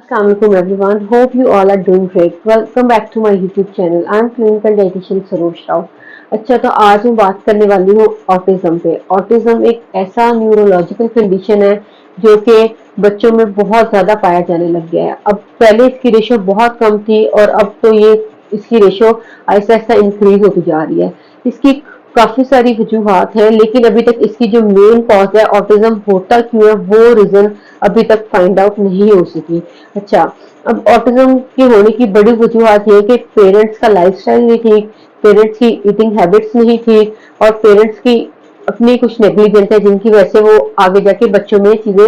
Assalamualaikum everyone. Hope you all are doing great. Welcome back to my YouTube channel. I am clinical dietitian Saroj Rao. अच्छा, तो आज मैं बात करने वाली हूँ ऑटिज्म पे। ऑटिज्म एक ऐसा न्यूरोलॉजिकल कंडीशन है जो कि बच्चों में बहुत ज्यादा पाया जाने लग गया है। अब पहले इसकी रेशो बहुत कम थी और अब तो ये इसकी रेशो ऐसा ऐसा इंक्रीज होती जा रही है। इसकी काफी सारी वजूहत है, लेकिन अभी तक इसकी जो मेन कॉज है ऑटिज्म होता क्यों है वो रीजन अभी तक फाइंड आउट नहीं हो सकी। अच्छा, अब ऑटिज्म के होने की बड़ी वजूहत ये है कि पेरेंट्स का लाइफस्टाइल नहीं ठीक, पेरेंट्स की ईटिंग हैबिट्स नहीं ठीक और पेरेंट्स की अपनी कुछ नेग्लिजेंस है जिनकी वजह से वो आगे जाके बच्चों में चीजें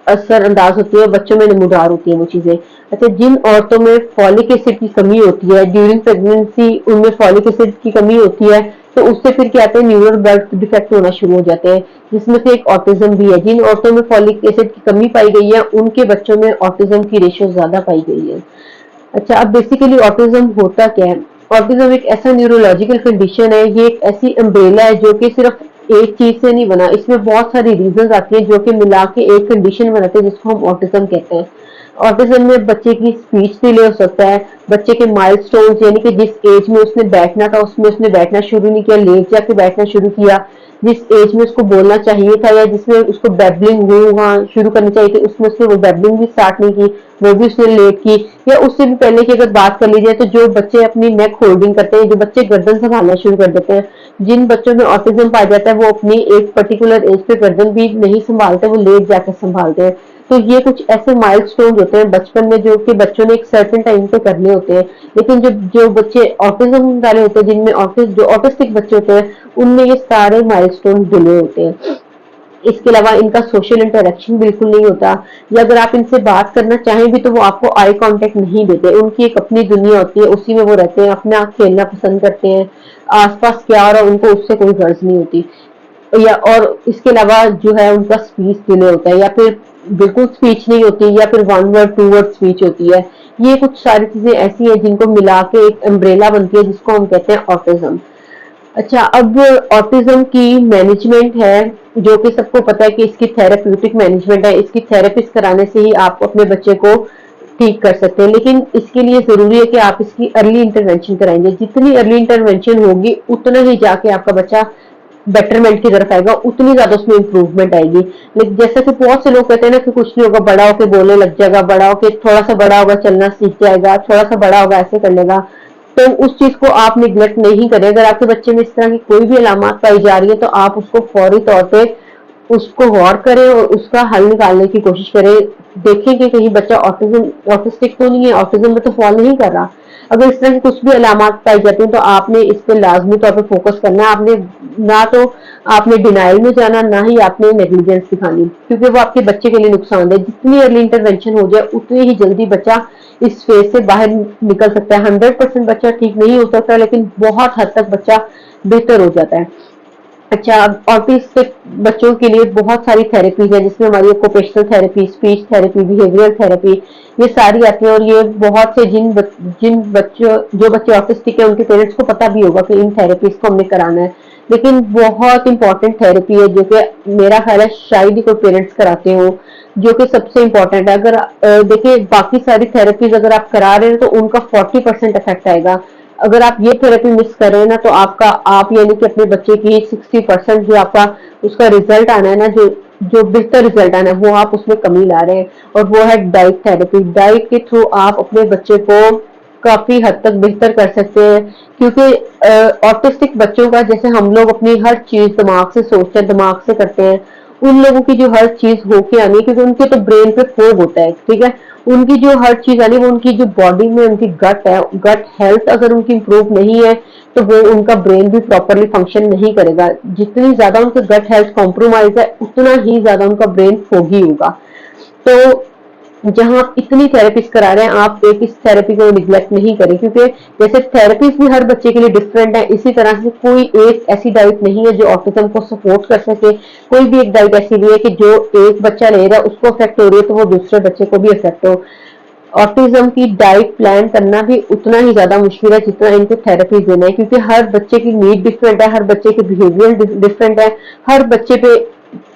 असरअंदाज होती है, बच्चों में नमूदार होती है वो चीजें। अच्छा, जिन औरतों में फॉलिक एसिड की कमी होती है ड्यूरिंग प्रेगनेंसी, उनमें फॉलिक एसिड की कमी होती है, तो उससे फिर क्या आते हैं, न्यूरल ब्लड डिफेक्ट होना शुरू हो जाते हैं, जिसमें से एक ऑटिज्म भी है। जिन औरतों में फॉलिक एसिड की कमी पाई गई है उनके बच्चों में ऑटिज्म की रेशो ज्यादा पाई गई है। अच्छा, अब बेसिकली ऑटिज्म होता क्या है? ऑटिज्म एक ऐसा न्यूरोलॉजिकल कंडीशन है, ये एक ऐसी अम्ब्रेला है जो कि सिर्फ एक चीज से नहीं बना, इसमें बहुत सारी रीजंस आती हैं जो कि मिला के एक कंडीशन बनाते हैं जिसको हम ऑटिज्म कहते हैं। ऑटिज्म में बच्चे की स्पीच डिले हो सकता है, बच्चे के माइलस्टोन्स यानी कि जिस एज में उसने बैठना था उसमें उसने बैठना शुरू नहीं किया, लेट जाके बैठना शुरू किया, जिस एज में उसको बोलना चाहिए था या जिसमें उसको बैबलिंग वहाँ शुरू करनी चाहिए थी उसमें उसने वो बैबलिंग भी स्टार्ट नहीं की, वो भी उसने लेट की। या उससे भी पहले की अगर बात कर ली जाए तो जो बच्चे अपनी नेक होल्डिंग करते हैं, जो बच्चे गर्दन संभालना शुरू कर देते हैं, जिन बच्चों में ऑटिज्म पाया जाता है वो अपनी एक पर्टिकुलर एज पे गर्दन भी नहीं संभालते, वो लेट जाकर संभालते हैं। तो ये कुछ ऐसे माइलस्टोन होते हैं बचपन में जो कि बच्चों ने एक सर्टेन टाइम पे करने होते हैं, लेकिन जो बच्चे ऑटिज्म वाले होते हैं, जिनमें जो ऑटिस्टिक बच्चे होते हैं, उनमें ये सारे माइलस्टोन डिले होते हैं। इसके अलावा इनका सोशल इंटरेक्शन बिल्कुल नहीं होता, या अगर आप इनसे बात करना चाहें भी तो वो आपको आई कांटेक्ट नहीं देते, उनकी एक अपनी दुनिया होती है, उसी में वो रहते हैं, अपना खेलना पसंद करते हैं, आसपास क्या हो रहा है उनको उससे कोई गर्ज नहीं होती। या और इसके अलावा जो है उनका स्पीच डिले होता है, या फिर बिल्कुल स्पीच नहीं होती, या फिर one word to word speech होती है। ये कुछ सारी चीजें ऐसी है जिनको मिला के एक अम्ब्रेला बनती है जिसको हम कहते हैं ऑटिज्म। अच्छा, अब ऑटिज्म की मैनेजमेंट है जो कि सबको पता है कि इसकी थेरेप्यूटिक मैनेजमेंट है, इसकी थेरेपिस्ट कराने से ही आप अपने बच्चे को ठीक कर सकते हैं, लेकिन इसके लिए जरूरी है कि आप इसकी अर्ली इंटरवेंशन कराएंगे। जितनी अर्ली इंटरवेंशन होगी उतना ही जाके आपका बच्चा बेटरमेंट की तरफ आएगा, उतनी ज्यादा उसमें इंप्रूवमेंट आएगी। लेकिन जैसा कि बहुत से लोग कहते हैं ना कि कुछ नहीं होगा, बड़ा होके बोलने लग जाएगा, बड़ा होके थोड़ा सा बड़ा होगा चलना सीख जाएगा, थोड़ा सा बड़ा होगा ऐसे कर लेगा, तो उस चीज को आप निगलेक्ट नहीं करें। अगर आपके बच्चे में इस तरह की कोई भी अलामत पाई जा रही है तो आप उसको फौरी तौर पे उसको गौर करें और उसका हल निकालने की कोशिश करें। देखें कि कहीं बच्चा ऑटिस्टिक तो नहीं है, ऑटिज्म में तो फॉल नहीं कर रहा। अगर इस तरह की कुछ भी अलामत पाई जाती हैं तो आपने इस पे लाजमी तौर पे फोकस करना है। आपने ना तो आपने डिनाइल में जाना, ना ही आपने नेग्लिजेंस दिखानी, क्योंकि वो आपके बच्चे के लिए नुकसानदेह। जितनी अर्ली इंटरवेंशन हो जाए उतनी ही जल्दी बच्चा इस फेज से बाहर निकल सकता है। 100% बच्चा ठीक नहीं हो सकता, लेकिन बहुत हद तक बच्चा बेहतर हो जाता है। अच्छा, ऑटिस्टिक बच्चों के लिए बहुत सारी थेरेपीज है जिसमें हमारी occupational therapy, speech therapy, behavioural therapy, ये सारी आती है। और ये बहुत से जिन बच्चों जो बच्चे ऑटिस्टिक है उनके पेरेंट्स को पता भी होगा कि इन थेरेपीज को हमने कराना है, लेकिन बहुत इंपॉर्टेंट थेरेपी है जो कि मेरा ख्याल है शायद ही कोई पेरेंट्स कराते हो, जो कि सबसे इम्पोर्टेंट है। अगर देखिए, बाकी सारी थेरेपीज अगर आप करा रहे हैं तो उनका 40% इफेक्ट आएगा। अगर आप ये थेरेपी मिस कर रहे हैं ना तो आपका आप यानी कि अपने बच्चे की 60% जो आपका उसका रिजल्ट आना है ना, जो जो बेहतर रिजल्ट आना है, वो आप उसमें कमी ला रहे हैं। और वो है डाइट थेरेपी। डाइट के थ्रू आप अपने बच्चे को काफी हद तक बेहतर कर सकते हैं, क्योंकि ऑटिस्टिक बच्चों का जैसे हम लोग अपनी हर चीज दिमाग से सोचते हैं, दिमाग से करते हैं, उन लोगों की जो हर चीज होके आनी है, क्योंकि उनके तो ब्रेन पे फोग होता है, ठीक है, उनकी जो हर चीज आनी है वो उनकी जो बॉडी में उनकी गट है, गट हेल्थ अगर उनकी इंप्रूव नहीं है तो वो उनका ब्रेन भी प्रॉपरली फंक्शन नहीं करेगा। जितनी ज्यादा उनकी गट हेल्थ कॉम्प्रोमाइज है उतना ही ज्यादा उनका ब्रेन फोगी होगा। तो जहां आप इतनी थेरेपीज करा रहे हैं, आप एक इस थेरेपी को निग्लेक्ट नहीं करें, क्योंकि जैसे थेरेपीज भी हर बच्चे के लिए डिफरेंट है, इसी तरह से कोई एक ऐसी डाइट नहीं है जो ऑटिज्म को सपोर्ट कर सके। कोई भी एक डाइट ऐसी नहीं है कि जो एक बच्चा ले रहा है उसको इफेक्ट हो रही है तो वो दूसरे बच्चे को भी इफेक्ट हो। ऑटिज्म की डाइट प्लान करना भी उतना ही ज्यादा मुश्किल है जितना इनको थेरेपी देना है, क्योंकि हर बच्चे की नीड डिफरेंट है, हर बच्चे के बिहेवियर डिफरेंट है, हर बच्चे पे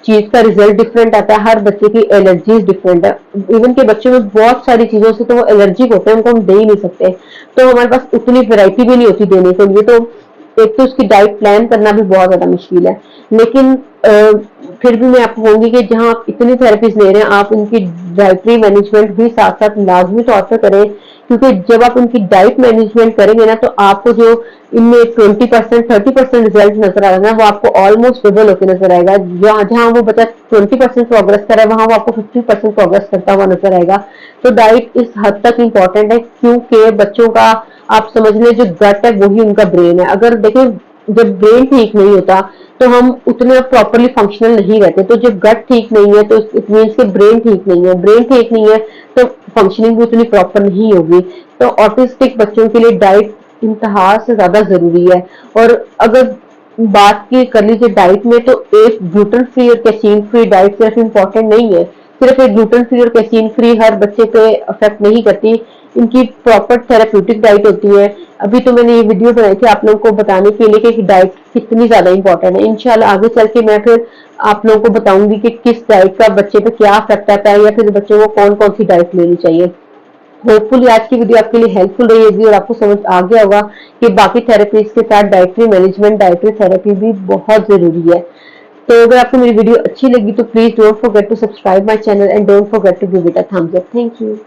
चीज का रिजल्ट डिफरेंट आता है, हर बच्चे की एलर्जीज डिफरेंट है। इवन के बच्चों में बहुत सारी चीजों से तो वो एलर्जिक होते हैं, उनको हम दे ही नहीं सकते, तो हमारे पास उतनी वैरायटी भी नहीं होती देने के लिए। तो एक तो उसकी डाइट प्लान करना भी बहुत ज्यादा मुश्किल है। लेकिन फिर भी मैं आपको कहूंगी कि जहां आप इतनी थेरेपीज ले रहे हैं, आप उनकी डाइटरी मैनेजमेंट भी साथ साथ लाजमी तौर पर करें, क्योंकि जब आप उनकी डाइट मैनेजमेंट करेंगे ना, तो आपको जो इनमें 20% 30% रिजल्ट नजर आ रहा है, वो आपको ऑलमोस्ट डबल होकर नजर आएगा। जहाँ जहाँ वो बच्चा 20% प्रोग्रेस कर रहा है, वहां वो आपको 50% प्रोग्रेस करता हुआ नजर आएगा। तो डाइट इस हद तक इंपॉर्टेंट है, क्योंकि बच्चों का आप समझ लें जो गट है वही उनका ब्रेन है। अगर देखें, जब ब्रेन ठीक नहीं होता तो हम उतने प्रॉपरली फंक्शनल नहीं रहते, तो जब गट ठीक नहीं है तो इट मीन्स के ब्रेन ठीक नहीं है, ब्रेन ठीक नहीं है तो फंक्शनिंग भी उतनी प्रॉपर नहीं होगी। तो ऑटिस्टिक बच्चों के लिए डाइट इंतहा से ज्यादा जरूरी है। और अगर बात की कर लीजिए डाइट में, तो एक ग्लूटेन फ्री और कैसीन फ्री डाइट सिर्फ इम्पोर्टेंट नहीं है, सिर्फ एक ग्लूटेन फ्री और कैसीन फ्री हर बच्चे पे अफेक्ट नहीं करती, इनकी प्रॉपर थेरेप्यूटिक डाइट होती है। अभी तो मैंने ये वीडियो बनाई थी आप लोगों को बताने के लिए कि डाइट कितनी ज्यादा इंपॉर्टेंट है। इंशाल्लाह आगे चल के मैं फिर आप लोगों को बताऊंगी कि किस डाइट का बच्चे पे क्या इफेक्ट आता है, या फिर बच्चों को कौन कौन सी डाइट लेनी चाहिए। होपफुली आज की वीडियो आपके लिए हेल्पफुल रही होगी और आपको समझ आ गया होगा कि बाकी थेरेपीज के साथ डाइटरी मैनेजमेंट, डाइटरी थेरेपी भी बहुत जरूरी है। तो अगर आपको मेरी वीडियो अच्छी लगी तो please don't forget to subscribe my channel and don't forget to give it a thumbs up. Thank you.